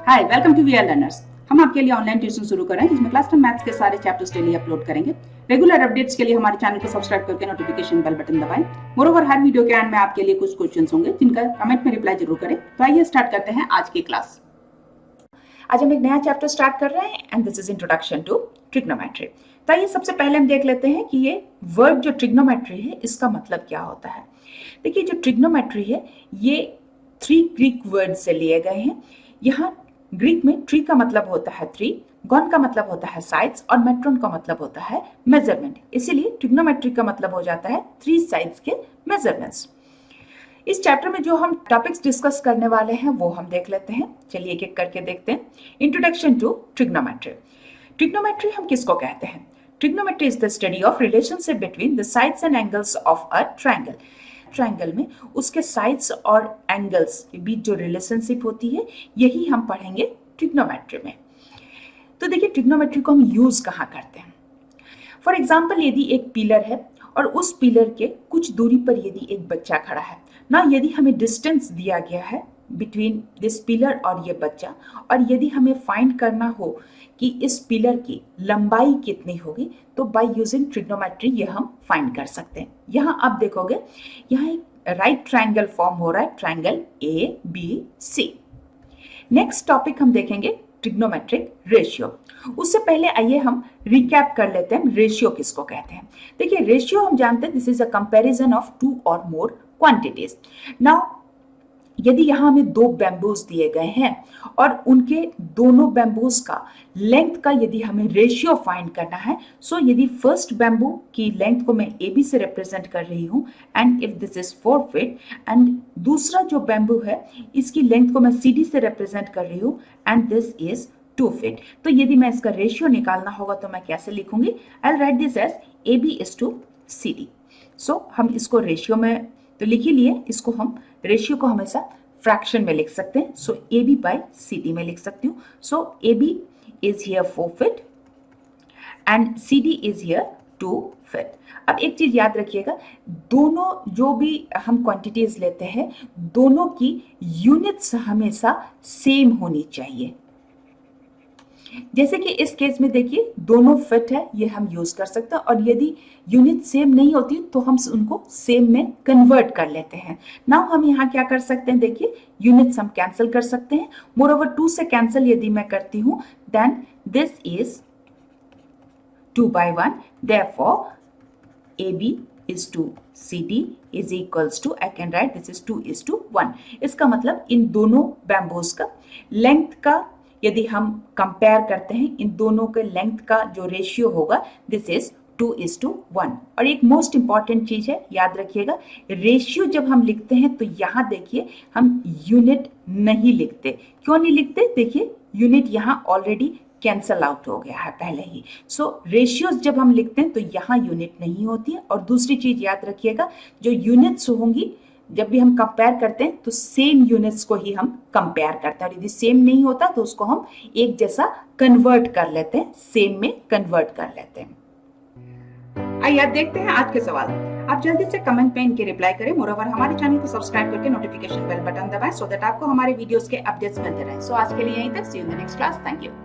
Hi, welcome to VRLearners। हम आपके लिए ऑनलाइन ट्यूशन शुरू कर रहे हैं जिसमें क्लास 10 मैथ्स के सारे चैप्टर्स डेली अपलोड करेंगे। रेगुलर अपडेट्स के लिए हमारे चैनल को सब्सक्राइब करके नोटिफिकेशन बेल बटन दबाएं। मोरोवर हर वीडियो के एंड में आपके लिए कुछ क्वेश्चंस होंगे जिनका कमेंट में रिप्लाई जरूर करें। तो आइए स्टार्ट करते हैं आज की क्लास। आज हम एक नया चैप्टर स्टार्ट कर रहे हैं and this is introduction to trigonometry. तो आइए सबसे पहले हम देख लेते हैं कि ये वर्ड जो ट्रिग्नोमेट्री है इसका मतलब क्या होता है। देखिए, जो ट्रिग्नोमेट्री है ये 3 ग्रीक वर्ड से लिए गए हैं। यहाँ ग्रीक में ट्री का मतलब होता है 3, गॉन का मतलब होता है साइड्स और मेट्रोन का मतलब होता है मेजरमेंट। इसीलिए ट्रिग्नोमेट्री का मतलब हो जाता है 3 साइड्स के मेजरमेंट्स। इस चैप्टर में जो हम टॉपिक्स डिस्कस करने वाले हैं वो हम देख लेते हैं। चलिए एक एक करके देखते हैं। Introduction to trigonometry. ट्रिग्नोमेट्री हम किसको कहते हैं? Trigonometry is the study of relationship between the sides and angles of a triangle. Triangle में उसके साइड्स और एंगल्स के बीच जो रिलेशनशिप होती है यही हम पढ़ेंगे ट्रिग्नोमेट्री में। तो देखिए, ट्रिग्नोमेट्री को हम यूज कहाँ करते हैं। फॉर एग्जाम्पल, यदि एक पिलर है और उस पिलर के कुछ दूरी पर यदि एक बच्चा खड़ा है ना, यदि हमें डिस्टेंस दिया गया है बिटवीन दिस पिलर और ये बच्चा, और यदि हमें फाइंड करना हो कि इस पिलर की लंबाई कितनी होगी, तो बाय यूजिंग ट्रिग्नोमेट्री ये हम फाइंड कर सकते हैं। यहाँ आप देखोगे, यहाँ एक राइट ट्रायंगल फॉर्म हो रहा है, ट्रायंगल ABC। नेक्स्ट टॉपिक हम देखेंगे ट्रिग्नोमेट्रिक रेशियो। उससे पहले आइए हम रिकैप कर लेते हैं रेशियो किसको कहते हैं। देखिए, रेशियो हम जानते हैं this is a comparison of 2 और मोर क्वांटिटीज। नाउ यदि यहाँ हमें 2 बैम्बूज दिए गए हैं और उनके दोनों बैम्बूज का लेंथ का यदि हमें रेशियो फाइंड करना है, सो यदि फर्स्ट बैम्बू की लेंथ को मैं AB से रिप्रेजेंट कर रही हूँ and if this is 4 feet, and दूसरा जो बैम्बू है इसकी लेंथ को मैं CD से रिप्रेजेंट कर रही हूँ एंड दिस इज 2 फीट, तो यदि मैं इसका रेशियो निकालना होगा तो मैं कैसे लिखूंगी? I will write this as AB is to CD। So हम इसको रेशियो में तो लिख ही लिए, इसको हम रेशियो को हमेशा फ्रैक्शन में लिख सकते हैं। सो AB by CD में लिख सकती हूँ। सो AB is here 4 feet and CD is here 2 feet। अब एक चीज याद रखिएगा, दोनों जो भी हम क्वांटिटीज लेते हैं दोनों की यूनिट्स हमेशा सेम होनी चाहिए। जैसे कि इस केस में देखिए दोनों फिट है, ये हम यूज कर सकते हैं, और यदि यूनिट सेम नहीं होती तो हम उनको सेम में कन्वर्ट कर लेते हैं। नाउ हम यहाँ क्या कर सकते हैं, देखिए यूनिट्स हम कैंसिल कर सकते हैं। मोरओवर 2 से कैंसिल यदि मैं करती हूँ then this is 2 by 1, therefore AB is to CD is equals to, I can write this is 2 is to 1। इसका मतलब इन दोनों बैम्बूज का लेंथ का यदि हम कंपेयर करते हैं, इन दोनों के लेंथ का जो रेशियो होगा दिस इज 2 is to 1। और एक मोस्ट इंपॉर्टेंट चीज है, याद रखिएगा, रेशियो जब हम लिखते हैं तो यहाँ देखिए हम यूनिट नहीं लिखते। क्यों नहीं लिखते? देखिए यूनिट यहाँ ऑलरेडी कैंसल आउट हो गया है पहले ही। सो रेशियोज जब हम लिखते हैं तो यहाँ यूनिट नहीं होती है। और दूसरी चीज याद रखिएगा, जो यूनिट्स होंगी जब भी हम कंपेयर करते हैं तो सेम यूनिट्स को ही हम कंपेयर करते हैं, और यदि सेम नहीं होता तो उसको हम एक जैसा कन्वर्ट कर लेते हैं, सेम में कन्वर्ट कर लेते हैं। आइए अब देखते हैं आज के सवाल। आप जल्दी से कमेंट में इनके रिप्लाई करें। मोरओवर हमारे चैनल को सब्सक्राइब करके नोटिफिकेशन बेल बटन दबाएं सो दैट आपको हमारे वीडियोस के अपडेट्स मिलते रहें। सो आज के लिए यहीं तक। See you in the next class. Thank you.